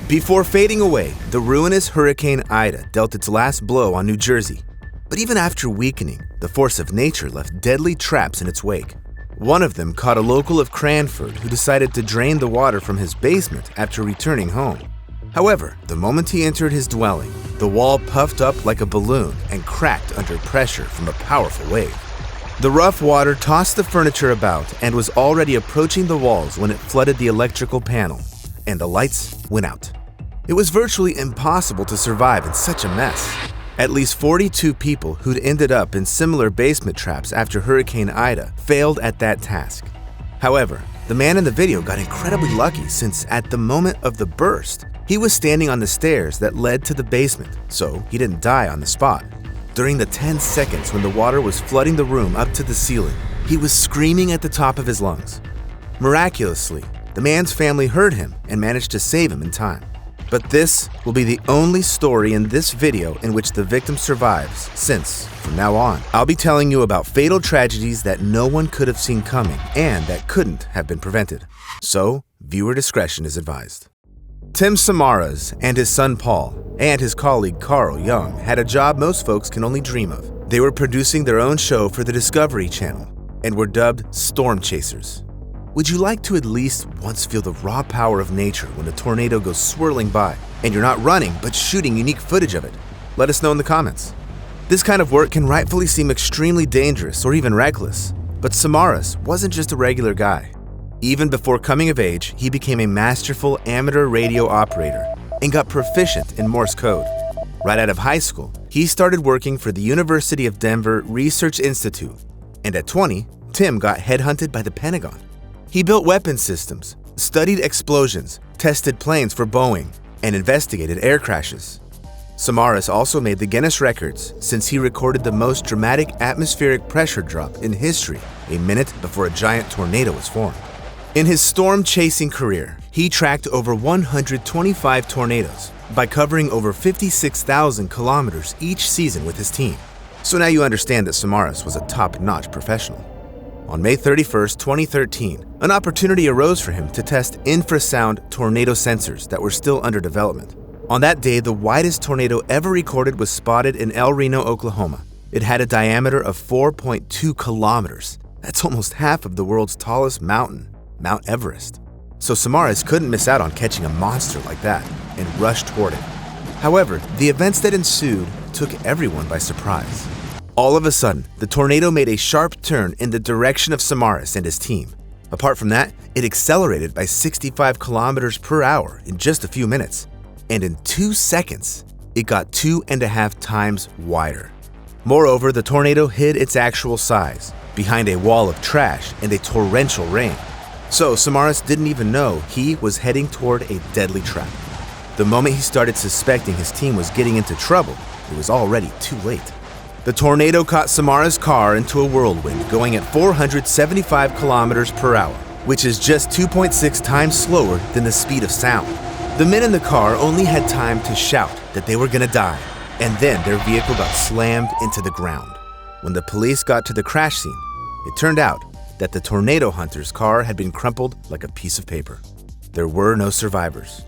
Before fading away, the ruinous Hurricane Ida dealt its last blow on New Jersey. But even after weakening, the force of nature left deadly traps in its wake. One of them caught a local of Cranford who decided to drain the water from his basement after returning home. However, the moment he entered his dwelling, the wall puffed up like a balloon and cracked under pressure from a powerful wave. The rough water tossed the furniture about and was already approaching the walls when it flooded the electrical panel, and the lights went out. It was virtually impossible to survive in such a mess. At least 42 people who'd ended up in similar basement traps after Hurricane Ida failed at that task. However, the man in the video got incredibly lucky since at the moment of the burst, he was standing on the stairs that led to the basement, so he didn't die on the spot. During the 10 seconds when the water was flooding the room up to the ceiling, he was screaming at the top of his lungs. Miraculously, the man's family heard him and managed to save him in time. But this will be the only story in this video in which the victim survives, since, from now on, I'll be telling you about fatal tragedies that no one could have seen coming and that couldn't have been prevented. So, viewer discretion is advised. Tim Samaras and his son Paul and his colleague Carl Young had a job most folks can only dream of. They were producing their own show for the Discovery Channel and were dubbed Storm Chasers. Would you like to at least once feel the raw power of nature when a tornado goes swirling by and you're not running but shooting unique footage of it? Let us know in the comments. This kind of work can rightfully seem extremely dangerous or even reckless, but Samaras wasn't just a regular guy. Even before coming of age, he became a masterful amateur radio operator and got proficient in Morse code. Right out of high school, he started working for the University of Denver Research Institute, and at 20, Tim got headhunted by the Pentagon. He built weapon systems, studied explosions, tested planes for Boeing, and investigated air crashes. Samaras also made the Guinness records since he recorded the most dramatic atmospheric pressure drop in history a minute before a giant tornado was formed. In his storm-chasing career, he tracked over 125 tornadoes by covering over 56,000 kilometers each season with his team. So now you understand that Samaras was a top-notch professional. On May 31, 2013, an opportunity arose for him to test infrasound tornado sensors that were still under development. On that day, the widest tornado ever recorded was spotted in El Reno, Oklahoma. It had a diameter of 4.2 kilometers. That's almost half of the world's tallest mountain, Mount Everest. So Samaras couldn't miss out on catching a monster like that and rushed toward it. However, the events that ensued took everyone by surprise. All of a sudden, the tornado made a sharp turn in the direction of Samaras and his team. Apart from that, it accelerated by 65 kilometers per hour in just a few minutes. And in 2 seconds, it got 2.5 times wider. Moreover, the tornado hid its actual size behind a wall of trash and a torrential rain. So Samaras didn't even know he was heading toward a deadly trap. The moment he started suspecting his team was getting into trouble, it was already too late. The tornado caught Samaras' car into a whirlwind going at 475 kilometers per hour, which is just 2.6 times slower than the speed of sound. The men in the car only had time to shout that they were gonna die, and then their vehicle got slammed into the ground. When the police got to the crash scene, it turned out that the tornado hunter's car had been crumpled like a piece of paper. There were no survivors.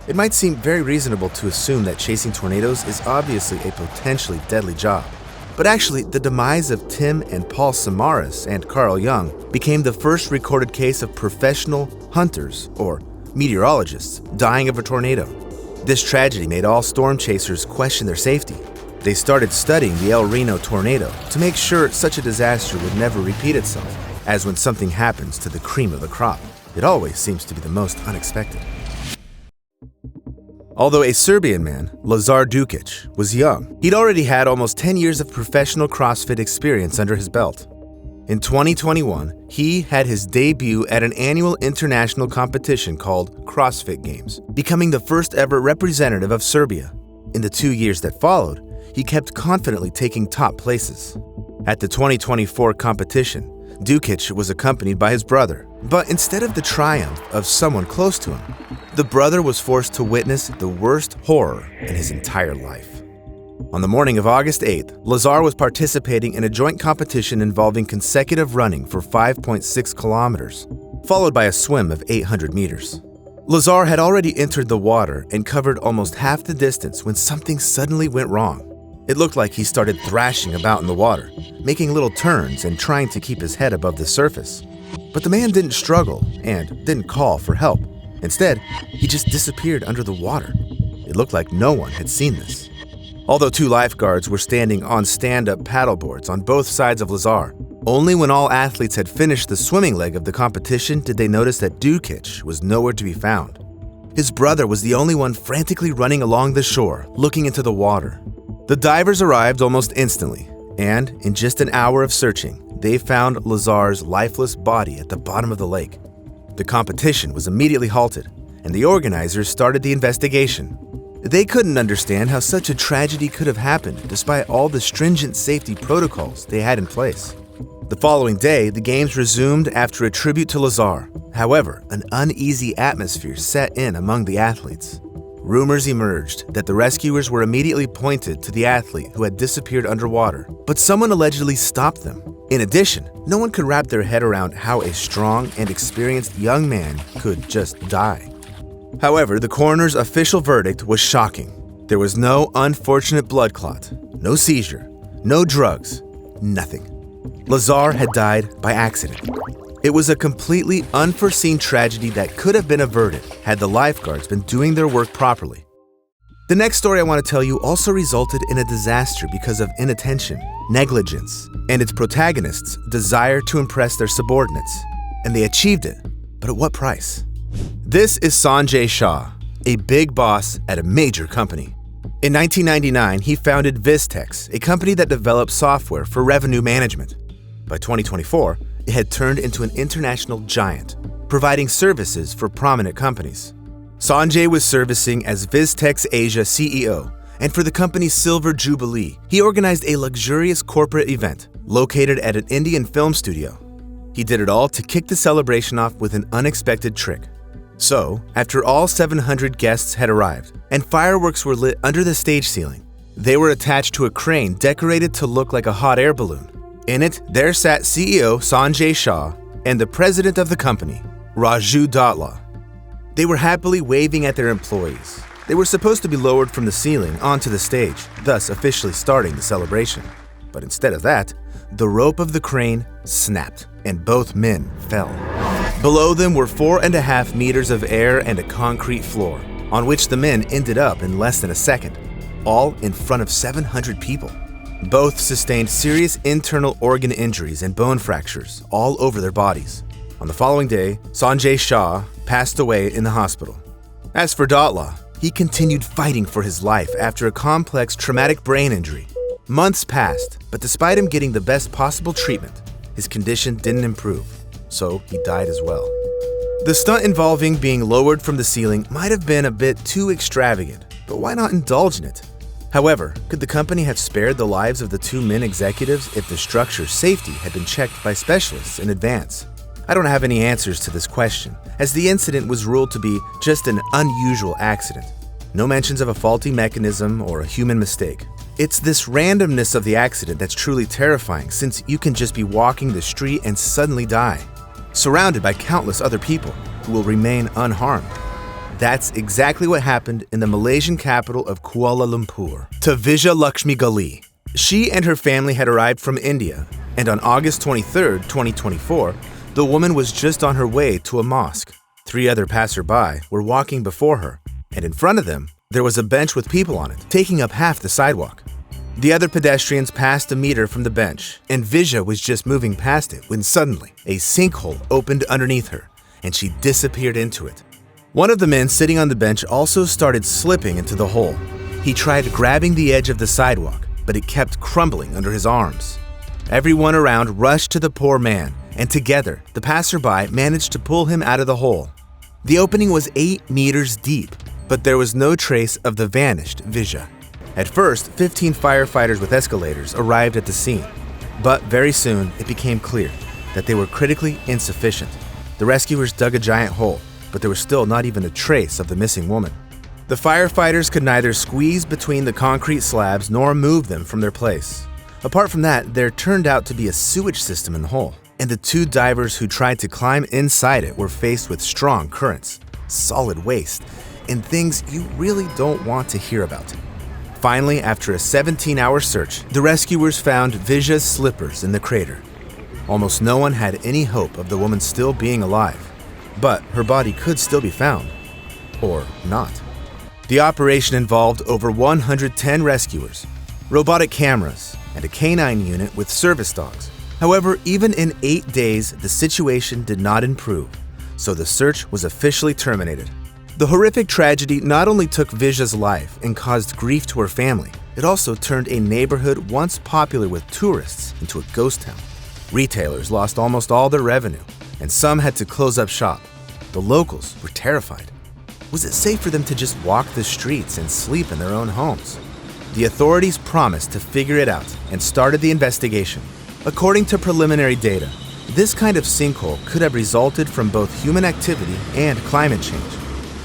It might seem very reasonable to assume that chasing tornadoes is obviously a potentially deadly job. But actually, the demise of Tim and Paul Samaras and Carl Young became the first recorded case of professional hunters, or meteorologists, dying of a tornado. This tragedy made all storm chasers question their safety. They started studying the El Reno tornado to make sure such a disaster would never repeat itself, as when something happens to the cream of the crop, it always seems to be the most unexpected. Although a Serbian man, Lazar Dukic, was young, he'd already had almost 10 years of professional CrossFit experience under his belt. In 2021, he had his debut at an annual international competition called CrossFit Games, becoming the first ever representative of Serbia. In the 2 years that followed, he kept confidently taking top places. At the 2024 competition, Dukic was accompanied by his brother, but instead of the triumph of someone close to him, the brother was forced to witness the worst horror in his entire life. On the morning of August 8th, Lazar was participating in a joint competition involving consecutive running for 5.6 kilometers, followed by a swim of 800 meters. Lazar had already entered the water and covered almost half the distance when something suddenly went wrong. It looked like he started thrashing about in the water, making little turns and trying to keep his head above the surface. But the man didn't struggle and didn't call for help. Instead, he just disappeared under the water. It looked like no one had seen this. Although 2 lifeguards were standing on stand-up paddleboards on both sides of Lazar, only when all athletes had finished the swimming leg of the competition did they notice that Dukic was nowhere to be found. His brother was the only one frantically running along the shore, looking into the water. The divers arrived almost instantly, and in just an hour of searching, they found Lazar's lifeless body at the bottom of the lake. The competition was immediately halted, and the organizers started the investigation. They couldn't understand how such a tragedy could have happened despite all the stringent safety protocols they had in place. The following day, the games resumed after a tribute to Lazar. However, an uneasy atmosphere set in among the athletes. Rumors emerged that the rescuers were immediately pointed to the athlete who had disappeared underwater, but someone allegedly stopped them. In addition, no one could wrap their head around how a strong and experienced young man could just die. However, the coroner's official verdict was shocking. There was no unfortunate blood clot, no seizure, no drugs, nothing. Lazar had died by accident. It was a completely unforeseen tragedy that could have been averted had the lifeguards been doing their work properly. The next story I want to tell you also resulted in a disaster because of inattention, negligence, and its protagonists' desire to impress their subordinates. And they achieved it, but at what price? This is Sanjay Shah, a big boss at a major company. In 1999, he founded Vistex, a company that developed software for revenue management. By 2024, it had turned into an international giant, providing services for prominent companies. Sanjay was servicing as Vistex Asia CEO, and for the company's Silver Jubilee, he organized a luxurious corporate event located at an Indian film studio. He did it all to kick the celebration off with an unexpected trick. So, after all 700 guests had arrived and fireworks were lit under the stage ceiling, they were attached to a crane decorated to look like a hot air balloon. In it, there sat CEO Sanjay Shah and the president of the company, Raju Datla. They were happily waving at their employees. They were supposed to be lowered from the ceiling onto the stage, thus officially starting the celebration. But instead of that, the rope of the crane snapped and both men fell. Below them were 4.5 meters of air and a concrete floor, on which the men ended up in less than a second, all in front of 700 people. Both sustained serious internal organ injuries and bone fractures all over their bodies. On the following day, Sanjay Shah passed away in the hospital. As for Datla, he continued fighting for his life after a complex traumatic brain injury. Months passed, but despite him getting the best possible treatment, his condition didn't improve, so he died as well. The stunt involving being lowered from the ceiling might have been a bit too extravagant, but why not indulge in it? However, could the company have spared the lives of the 2 men executives if the structure's safety had been checked by specialists in advance? I don't have any answers to this question, as the incident was ruled to be just an unusual accident. No mentions of a faulty mechanism or a human mistake. It's this randomness of the accident that's truly terrifying, since you can just be walking the street and suddenly die, surrounded by countless other people who will remain unharmed. That's exactly what happened in the Malaysian capital of Kuala Lumpur to Vijay Lakshmi Gali. She and her family had arrived from India, and on August 23, 2024, the woman was just on her way to a mosque. 3 other passersby were walking before her, and in front of them, there was a bench with people on it, taking up half the sidewalk. The other pedestrians passed a meter from the bench, and Vijay was just moving past it when suddenly a sinkhole opened underneath her, and she disappeared into it. One of the men sitting on the bench also started slipping into the hole. He tried grabbing the edge of the sidewalk, but it kept crumbling under his arms. Everyone around rushed to the poor man, and together, the passerby managed to pull him out of the hole. The opening was 8 meters deep, but there was no trace of the vanished Vijay. At first, 15 firefighters with escalators arrived at the scene, but very soon it became clear that they were critically insufficient. The rescuers dug a giant hole, but there was still not even a trace of the missing woman. The firefighters could neither squeeze between the concrete slabs nor move them from their place. Apart from that, there turned out to be a sewage system in the hole, and the 2 divers who tried to climb inside it were faced with strong currents. solid waste, and things you really don't want to hear about. Finally, after a 17-hour search, the rescuers found Visha's slippers in the crater. Almost no one had any hope of the woman still being alive, but her body could still be found. Or not. The operation involved over 110 rescuers, robotic cameras, and a canine unit with service dogs. However, even in 8 days, the situation did not improve, so the search was officially terminated. The horrific tragedy not only took Visha's life and caused grief to her family, it also turned a neighborhood once popular with tourists into a ghost town. Retailers lost almost all their revenue, and some had to close up shop. The locals were terrified. Was it safe for them to just walk the streets and sleep in their own homes? The authorities promised to figure it out and started the investigation. According to preliminary data, this kind of sinkhole could have resulted from both human activity and climate change.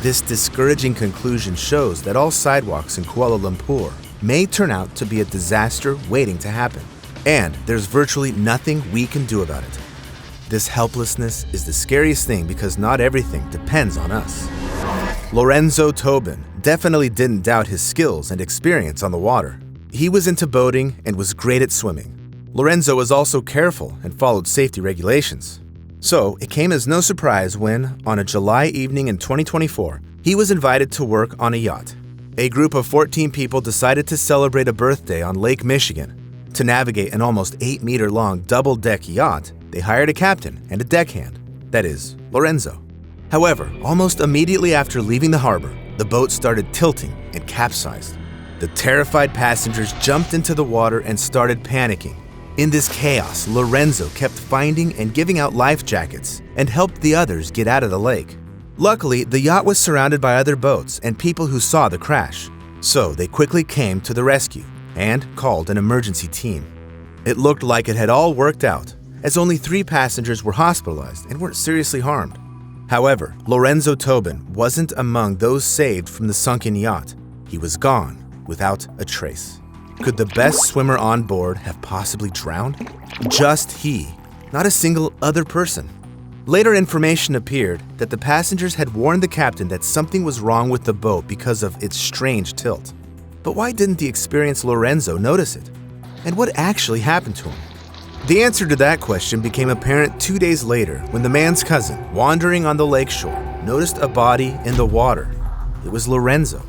This discouraging conclusion shows that all sidewalks in Kuala Lumpur may turn out to be a disaster waiting to happen, and there's virtually nothing we can do about it. This helplessness is the scariest thing because not everything depends on us. Lorenzo Tobin definitely didn't doubt his skills and experience on the water. He was into boating and was great at swimming. Lorenzo was also careful and followed safety regulations. So it came as no surprise when, on a July evening in 2024, he was invited to work on a yacht. A group of 14 people decided to celebrate a birthday on Lake Michigan. To navigate an almost 8-meter-long double-deck yacht, they hired a captain and a deckhand, that is, Lorenzo. However, almost immediately after leaving the harbor, the boat started tilting and capsized. The terrified passengers jumped into the water and started panicking. In this chaos, Lorenzo kept finding and giving out life jackets and helped the others get out of the lake. Luckily, the yacht was surrounded by other boats and people who saw the crash, so they quickly came to the rescue and called an emergency team. It looked like it had all worked out, as only 3 passengers were hospitalized and weren't seriously harmed. However, Lorenzo Tobin wasn't among those saved from the sunken yacht. He was gone without a trace. Could the best swimmer on board have possibly drowned? Just he, not a single other person. Later information appeared that the passengers had warned the captain that something was wrong with the boat because of its strange tilt. But why didn't the experienced Lorenzo notice it? And what actually happened to him? The answer to that question became apparent 2 days later when the man's cousin, wandering on the lakeshore, noticed a body in the water. It was Lorenzo.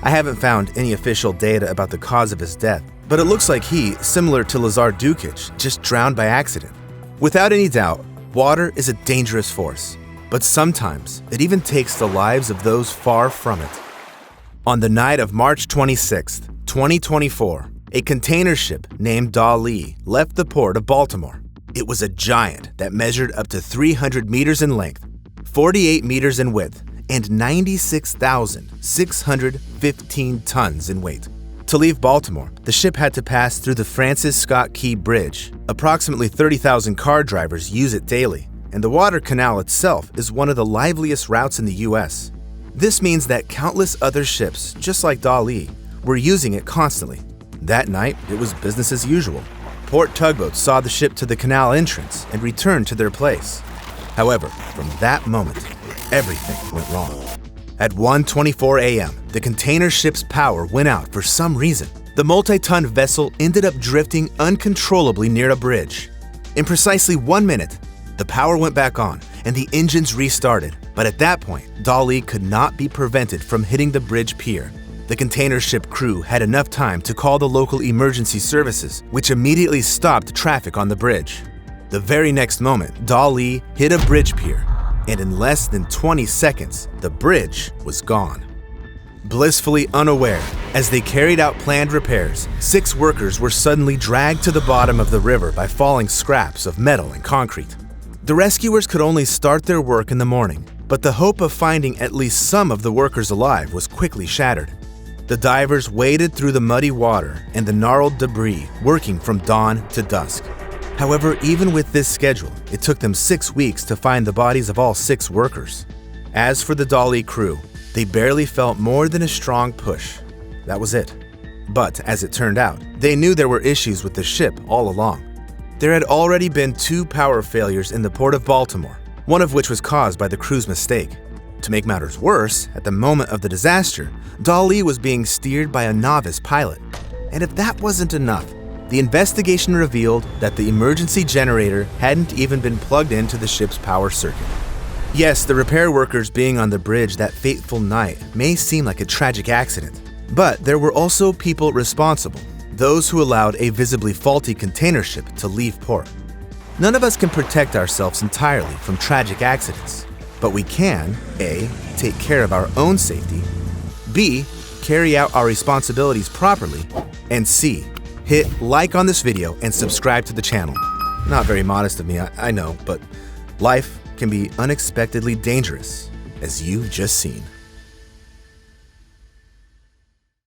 I haven't found any official data about the cause of his death, but it looks like he, similar to Lazar Dukic, just drowned by accident. Without any doubt, water is a dangerous force, but sometimes it even takes the lives of those far from it. On the night of March 26, 2024, a container ship named Dali left the port of Baltimore. It was a giant that measured up to 300 meters in length, 48 meters in width, and 96,615 tons in weight. To leave Baltimore, the ship had to pass through the Francis Scott Key Bridge. Approximately 30,000 car drivers use it daily, and the water canal itself is one of the liveliest routes in the U.S. This means that countless other ships, just like Dali, were using it constantly. That night, it was business as usual. Port tugboats saw the ship to the canal entrance and returned to their place. However, from that moment, everything went wrong. At 1:24 a.m., the container ship's power went out for some reason. The multi-ton vessel ended up drifting uncontrollably near a bridge. In precisely 1 minute, the power went back on and the engines restarted. But at that point, Dali could not be prevented from hitting the bridge pier. The container ship crew had enough time to call the local emergency services, which immediately stopped traffic on the bridge. The very next moment, Dali hit a bridge pier, and in less than 20 seconds, the bridge was gone. Blissfully unaware, as they carried out planned repairs, 6 workers were suddenly dragged to the bottom of the river by falling scraps of metal and concrete. The rescuers could only start their work in the morning, but the hope of finding at least some of the workers alive was quickly shattered. The divers waded through the muddy water and the gnarled debris, working from dawn to dusk. However, even with this schedule, it took them 6 weeks to find the bodies of all 6 workers. As for the Dali crew, they barely felt more than a strong push. That was it. But as it turned out, they knew there were issues with the ship all along. There had already been 2 power failures in the port of Baltimore, one of which was caused by the crew's mistake. To make matters worse, at the moment of the disaster, Dali was being steered by a novice pilot. And if that wasn't enough, the investigation revealed that the emergency generator hadn't even been plugged into the ship's power circuit. Yes, the repair workers being on the bridge that fateful night may seem like a tragic accident, but there were also people responsible, those who allowed a visibly faulty container ship to leave port. None of us can protect ourselves entirely from tragic accidents, but we can, A, take care of our own safety, B, carry out our responsibilities properly, and C, hit like on this video and subscribe to the channel. Not very modest of me, I know, but life can be unexpectedly dangerous, as you've just seen.